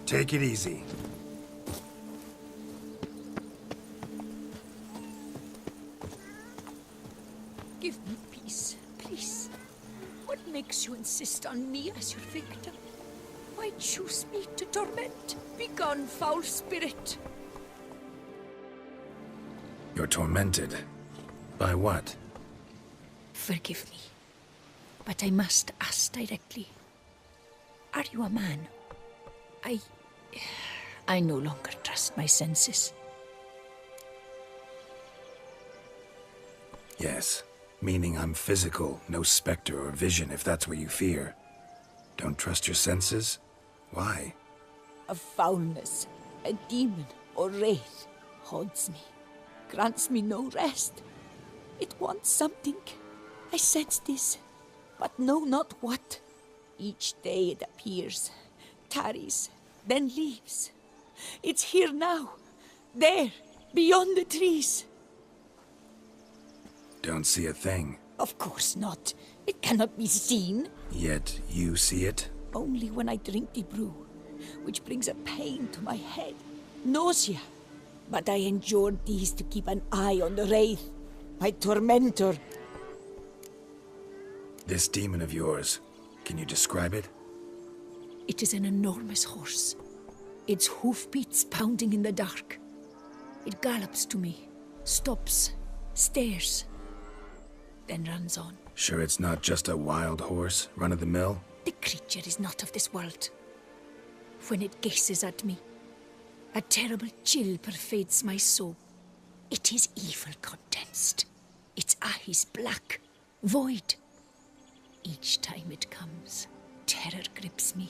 Take it easy. Give me peace, please. What makes you insist on me as your victim? Why choose me to torment? Begone, foul spirit. You're tormented. By what? Forgive me, but I must ask directly. Are you a man? I no longer trust my senses. Yes. Meaning I'm physical, no specter or vision, if that's what you fear. Don't trust your senses? Why? A foulness, a demon or wraith haunts me, grants me no rest. It wants something. I sense this, but know not what. Each day it appears, tarries, then leaves. It's here now, there, beyond the trees. Don't see a thing. Of course not. It cannot be seen. Yet you see it? Only when I drink the brew, which brings a pain to my head, nausea. But I endured these to keep an eye on the wraith, my tormentor. This demon of yours, can you describe it? It is an enormous horse, its hoofbeats pounding in the dark. It gallops to me, stops, stares, then runs on. Sure it's not just a wild horse, run-of-the-mill? The creature is not of this world. When it gazes at me, a terrible chill pervades my soul. It is evil condensed. Its eyes black, void. Each time it comes, terror grips me.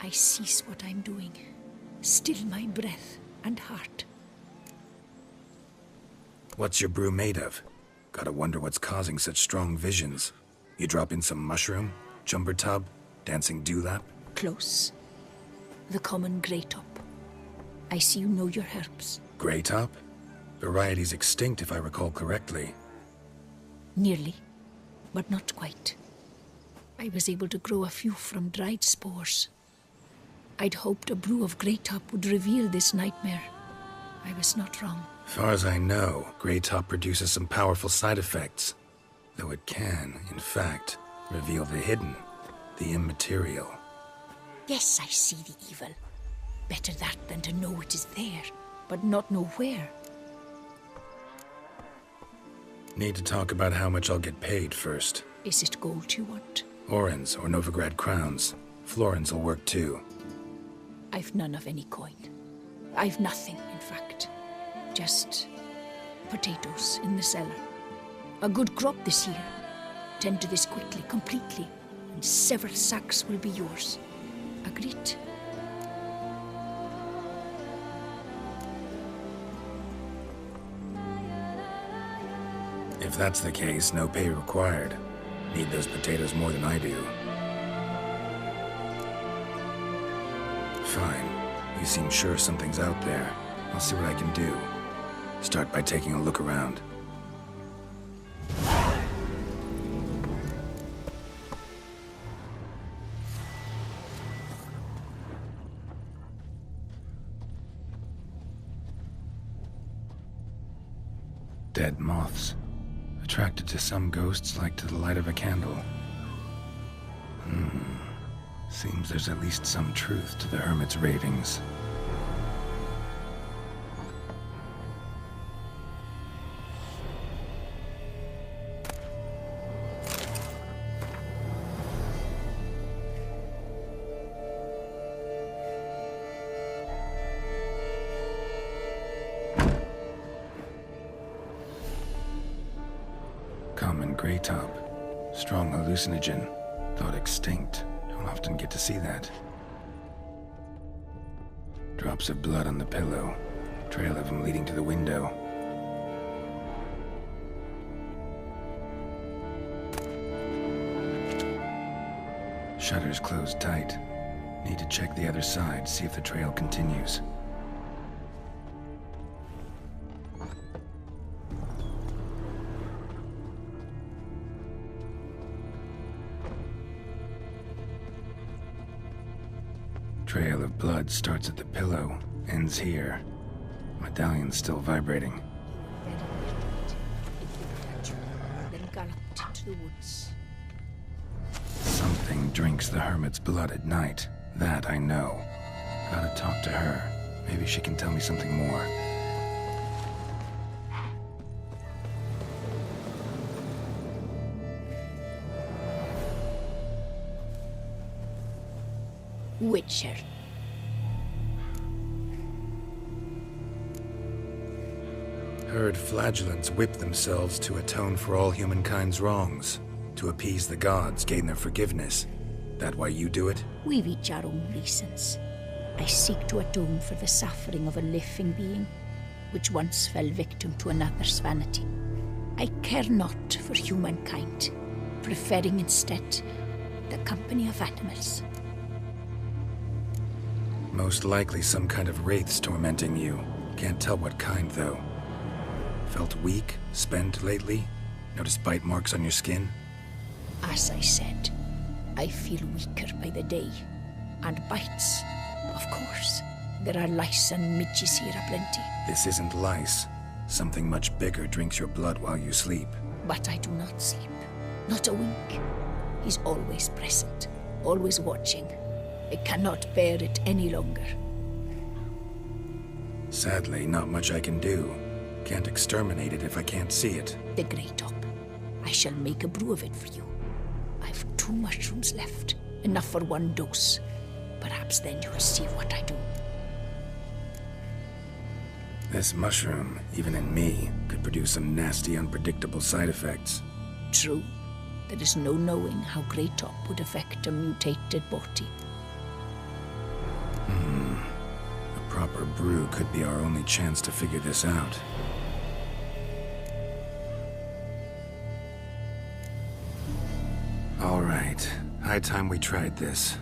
I cease what I'm doing, still my breath and heart. What's your brew made of? Gotta wonder what's causing such strong visions. You drop in some mushroom, jumper tub, dancing dewlap? Close. The common grey top. I see you know your herbs. Grey top? Variety's extinct if I recall correctly. Nearly, but not quite. I was able to grow a few from dried spores. I'd hoped a brew of grey top would reveal this nightmare. I was not wrong. Far as I know, grey top produces some powerful side effects. Though it can, in fact, reveal the hidden, the immaterial. Yes, I see the evil. Better that than to know it is there, but not know where. Need to talk about how much I'll get paid first. Is it gold you want? Orens or Novigrad crowns. Florins will work too. I've none of any coin. I've nothing, in fact. Just potatoes in the cellar. A good crop this year. Tend to this quickly, completely, and several sacks will be yours. Agreed? If that's the case, no pay required. Need those potatoes more than I do. Fine. You seem sure something's out there. I'll see what I can do. Start by taking a look around. Dead moths. Attracted to some ghosts like to the light of a candle. Seems there's at least some truth to the hermit's ravings. Common grey top. Strong hallucinogen. Thought extinct. Don't often get to see that. Drops of blood on the pillow. Trail of him leading to the window. Shutters closed tight. Need to check the other side, see if the trail continues. Trail of blood starts at the pillow, ends here. Medallion's still vibrating. Then galloped into the woods. Something drinks the hermit's blood at night. That I know. Gotta talk to her. Maybe she can tell me something more. Witcher. Heard flagellants whip themselves to atone for all humankind's wrongs. To appease the gods, gain their forgiveness. That why you do it? We've each our own reasons. I seek to atone for the suffering of a living being, which once fell victim to another's vanity. I care not for humankind, preferring instead the company of animals. Most likely some kind of wraiths tormenting you. Can't tell what kind, though. Felt weak, spent lately? Notice bite marks on your skin? As I said, I feel weaker by the day. And bites, of course. There are lice and midges here aplenty. This isn't lice. Something much bigger drinks your blood while you sleep. But I do not sleep. Not a wink. He's always present, always watching. I cannot bear it any longer. Sadly, not much I can do. Can't exterminate it if I can't see it. The Grey Top. I shall make a brew of it for you. I've 2 mushrooms left. Enough for 1 dose. Perhaps then you'll see what I do. This mushroom, even in me, could produce some nasty, unpredictable side effects. True. There is no knowing how Grey Top would affect a mutated body. A proper brew could be our only chance to figure this out. All right. High time we tried this.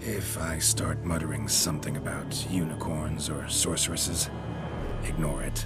If I start muttering something about unicorns or sorceresses, ignore it.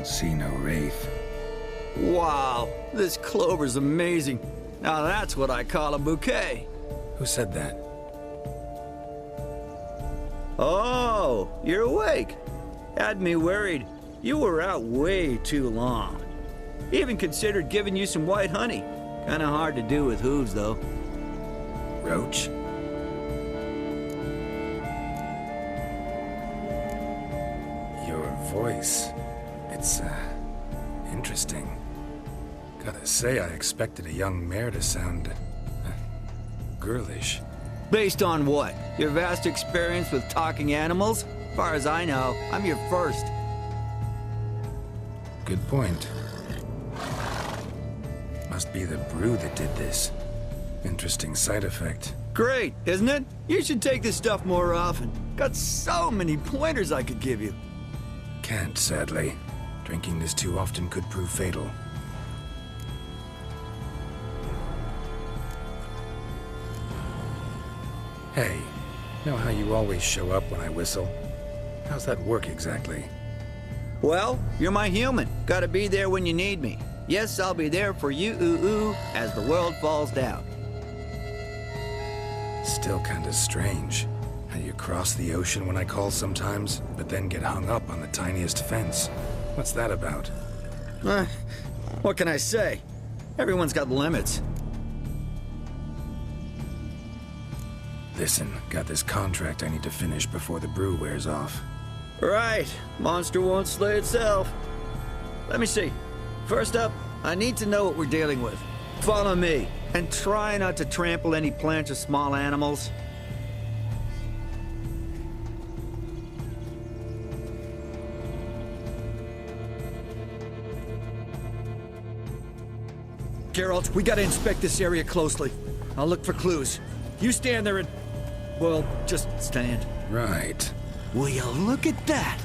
See no wraith. Wow, this clover's amazing. Now that's what I call a bouquet. Who said that? Oh, you're awake. Had me worried. You were out way too long. Even considered giving you some white honey. Kinda hard to do with hooves, though. Roach? Your voice. It's, interesting. Gotta say, I expected a young mare to sound, girlish. Based on what? Your vast experience with talking animals? As far as I know, I'm your first. Good point. Must be the brew that did this. Interesting side effect. Great, isn't it? You should take this stuff more often. Got so many pointers I could give you. Can't, sadly. Drinking this too often could prove fatal. Hey, know how you always show up when I whistle? How's that work exactly? Well, you're my human. Gotta be there when you need me. Yes, I'll be there for you, ooh, as the world falls down. Still kinda strange. How you cross the ocean when I call sometimes, but then get hung up on the tiniest fence. What's that about? What can I say? Everyone's got limits. Listen, got this contract I need to finish before the brew wears off. Right. Monster won't slay itself. Let me see. First up, I need to know what we're dealing with. Follow me, and try not to trample any plants or small animals. Geralt, we gotta inspect this area closely. I'll look for clues. You stand there and... well, just stand. Right. Will you look at that?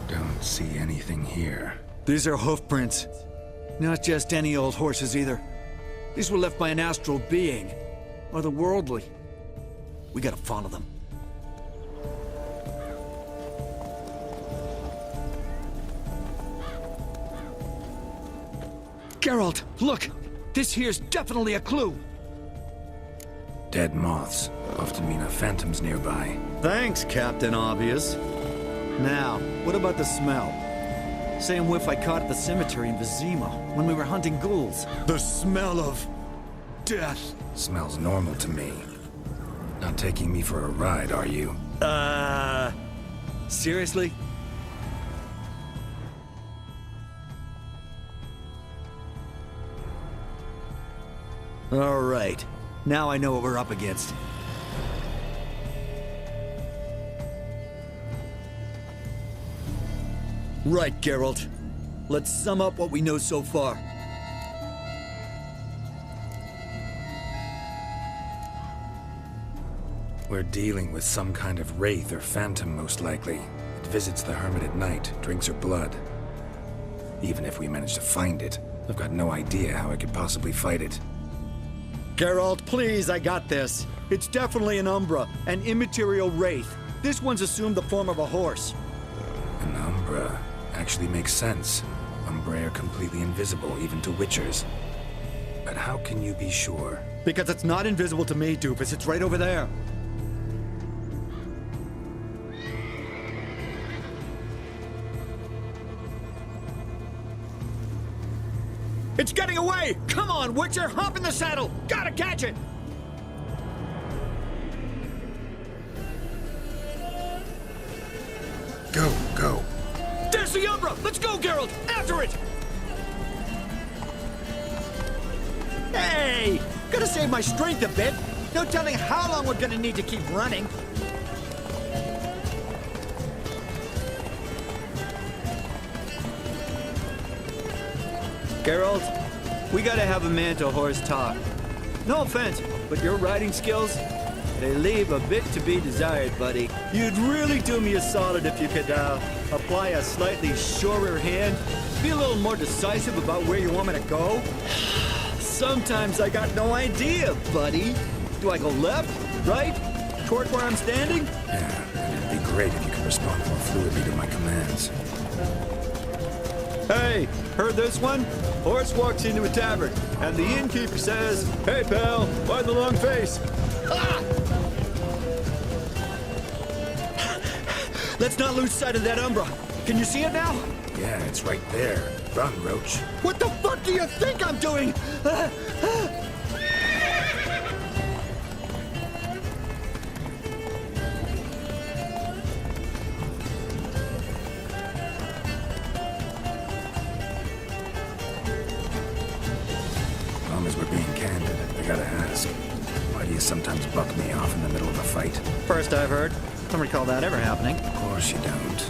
Don't see anything here. These are hoof prints. Not just any old horses either. These were left by an astral being. Otherworldly. We gotta follow them. Geralt, look! This here's definitely a clue! Dead moths often mean a phantom's nearby. Thanks, Captain Obvious. Now, what about the smell? Same whiff I caught at the cemetery in Vizima when we were hunting ghouls. The smell of... death. Smells normal to me. Not taking me for a ride, are you? Seriously? All right. Now I know what we're up against. Right, Geralt. Let's sum up what we know so far. We're dealing with some kind of wraith or phantom, most likely. It visits the hermit at night, drinks her blood. Even if we manage to find it, I've got no idea how I could possibly fight it. Geralt, please, I got this. It's definitely an Umbra, an immaterial wraith. This one's assumed the form of a horse. An Umbra actually makes sense. Umbra are completely invisible, even to Witchers. But how can you be sure? Because it's not invisible to me, Doofus. It's right over there. It's getting away! Come on, Witcher! Hop in the saddle! Gotta catch it! Go, go. There's the Umbra! Let's go, Geralt! After it! Hey! Gotta save my strength a bit. No telling how long we're gonna need to keep running. Geralt, we gotta have a man-to-horse talk. No offense, but your riding skills, they leave a bit to be desired, buddy. You'd really do me a solid if you could, apply a slightly surer hand. Be a little more decisive about where you want me to go. Sometimes I got no idea, buddy. Do I go left, right, toward where I'm standing? Yeah, and it'd be great if you could respond more fluidly to my commands. Hey, heard this one? Horse walks into a tavern, and the innkeeper says, "Hey, pal, why the long face?" Ah! Let's not lose sight of that Umbra. Can you see it now? Yeah, it's right there. Run, Roach. What the fuck do you think I'm doing? Long as we're being candid, I gotta ask. Why do you sometimes buck me off in the middle of a fight? First I've heard. Don't recall that ever happening. Of course you don't.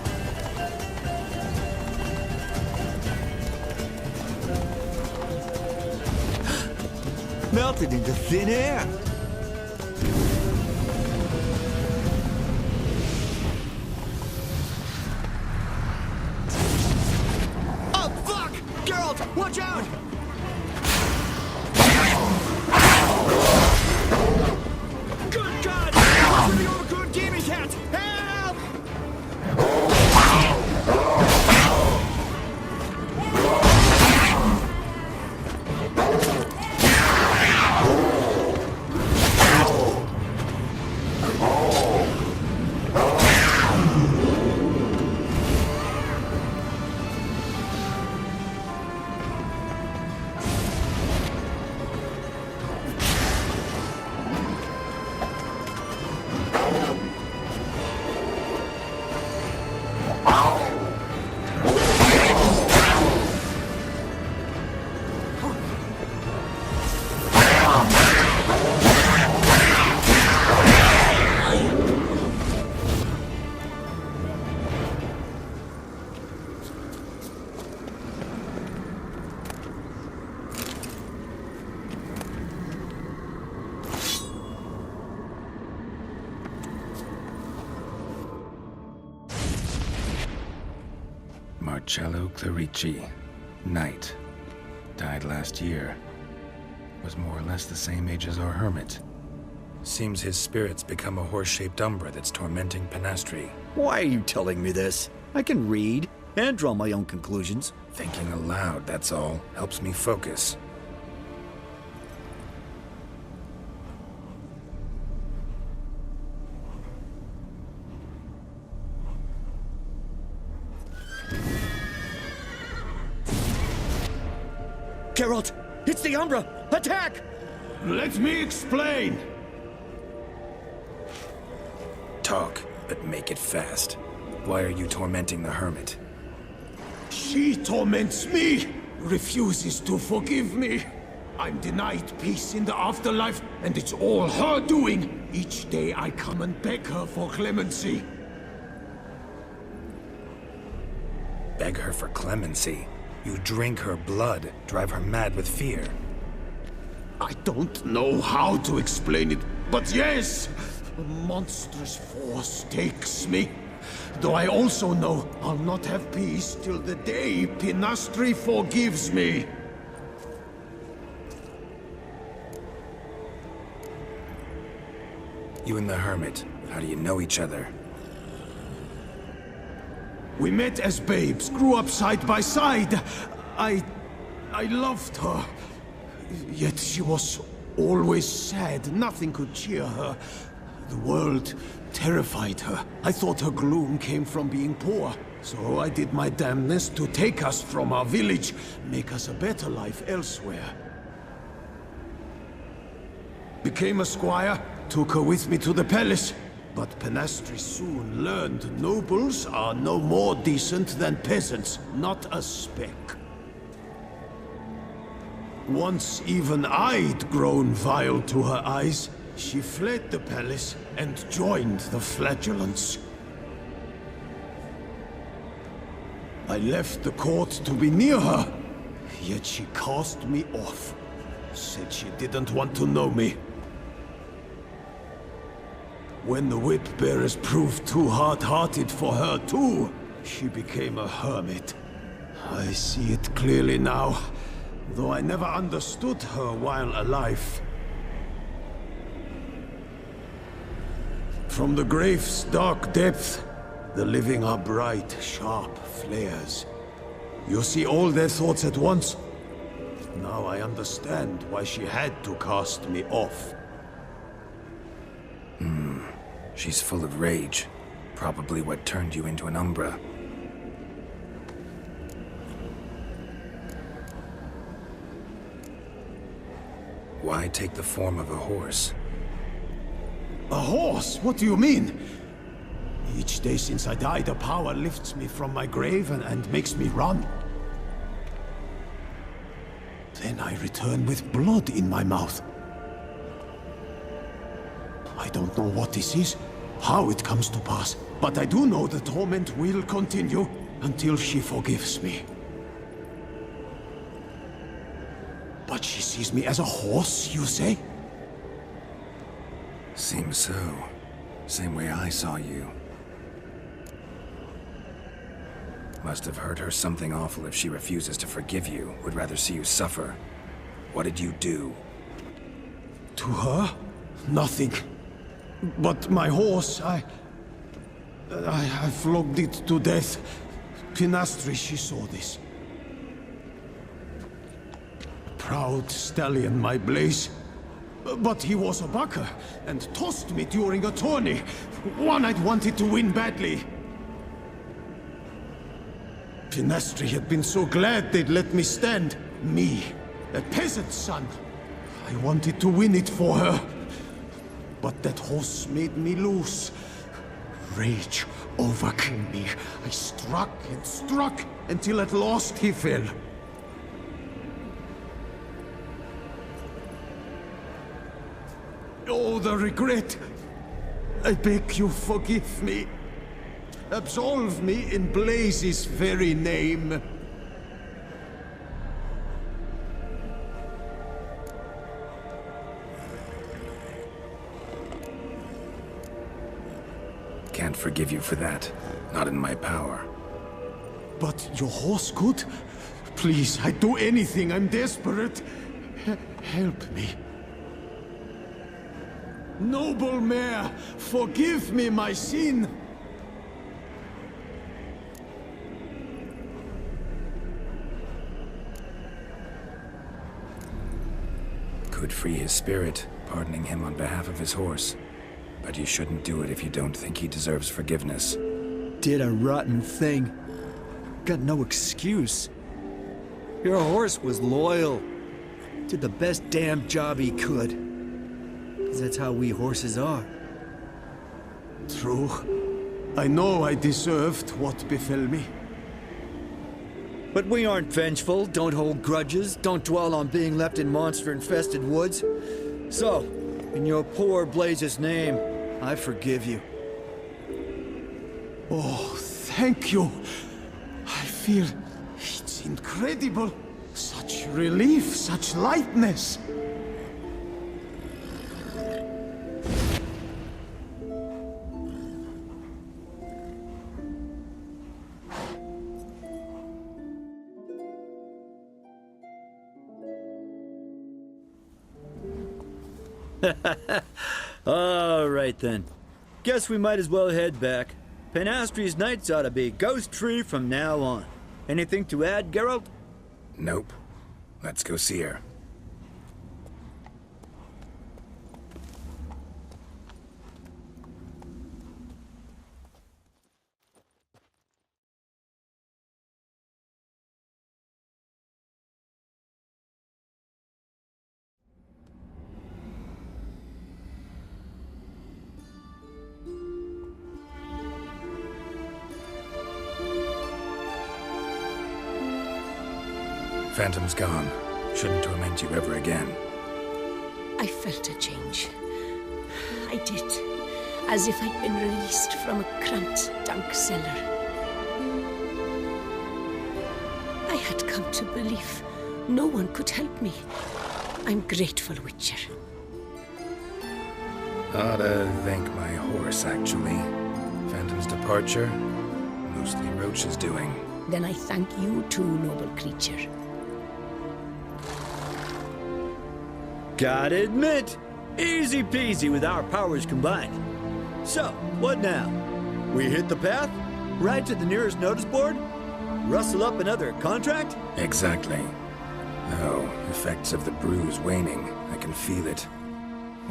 Melted into thin air. Oh, fuck! Geralt, watch out! Good God! Marcello Clerici, knight. Died last year. Was more or less the same age as our hermit. Seems his spirit's become a horse-shaped umbra that's tormenting Penastri. Why are you telling me this? I can read and draw my own conclusions. Thinking aloud, that's all. Helps me focus. Geralt, it's the Umbra! Attack! Let me explain! Talk, but make it fast. Why are you tormenting the hermit? She torments me, refuses to forgive me. I'm denied peace in the afterlife, and it's all her doing. Each day I come and beg her for clemency. Beg her for clemency? You drink her blood, drive her mad with fear. I don't know how to explain it, but yes, a monstrous force takes me. Though I also know I'll not have peace till the day Penastri forgives me. You and the hermit, how do you know each other? We met as babes, grew up side by side. I loved her. Yet she was always sad. Nothing could cheer her. The world terrified her. I thought her gloom came from being poor. So I did my damnedest to take us from our village, make us a better life elsewhere. Became a squire, took her with me to the palace. But Penastri soon learned nobles are no more decent than peasants, not a speck. Once even I'd grown vile to her eyes, she fled the palace and joined the flagellants. I left the court to be near her, yet she cast me off. Said she didn't want to know me. When the whip-bearers proved too hard-hearted for her too, she became a hermit. I see it clearly now, though I never understood her while alive. From the grave's dark depth, the living are bright, sharp flares. You see all their thoughts at once. Now I understand why she had to cast me off. She's full of rage. Probably what turned you into an Umbra. Why take the form of a horse? A horse? What do you mean? Each day since I died, a power lifts me from my grave and makes me run. Then I return with blood in my mouth. I don't know what this is, how it comes to pass, but I do know the torment will continue until she forgives me. But she sees me as a horse, you say? Seems so. Same way I saw you. Must have heard her something awful if she refuses to forgive you, would rather see you suffer. What did you do? To her? Nothing. But my horse, I flogged it to death. Penastri, she saw this. Proud stallion, my Blaze. But he was a bucker, and tossed me during a tourney. One I'd wanted to win badly. Penastri had been so glad they'd let me stand. Me, a peasant's son. I wanted to win it for her. But that horse made me loose. Rage overcame me. I struck and struck, until at last he fell. Oh, the regret! I beg you, forgive me. Absolve me in Blaze's very name. Can't forgive you for that. Not in my power. But your horse good? Please, I'd do anything. I'm desperate. Help me. Noble mare, forgive me my sin. Could free his spirit, pardoning him on behalf of his horse. But you shouldn't do it if you don't think he deserves forgiveness. Did a rotten thing. Got no excuse. Your horse was loyal. Did the best damn job he could. 'Cause that's how we horses are. True. I know I deserved what befell me. But we aren't vengeful, don't hold grudges, don't dwell on being left in monster-infested woods. So, in your poor Blaze's name, I forgive you. Oh, thank you. I feel it's incredible. Such relief, such lightness. All right then. Guess we might as well head back. Penastri's nights ought to be ghost-free from now on. Anything to add, Geralt? Nope. Let's go see her. Phantom's gone. Shouldn't torment you ever again. I felt a change. I did. As if I'd been released from a cramped, dank cellar. I had come to believe no one could help me. I'm grateful, Witcher. Ought to thank my horse, actually. Phantom's departure, mostly Roach's doing. Then I thank you too, noble creature. Gotta admit, easy peasy with our powers combined. So, what now? We hit the path? Right to the nearest notice board? Rustle up another contract? Exactly. Oh, effects of the bruise waning. I can feel it.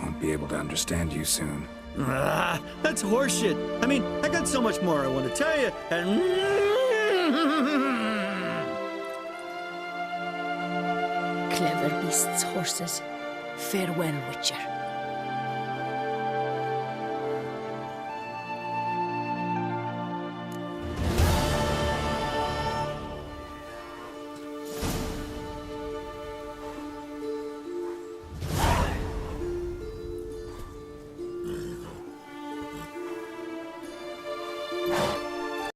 Won't be able to understand you soon. Ah, that's horseshit. I mean, I got so much more I want to tell you, and... Clever beasts, horses. Farewell, Witcher.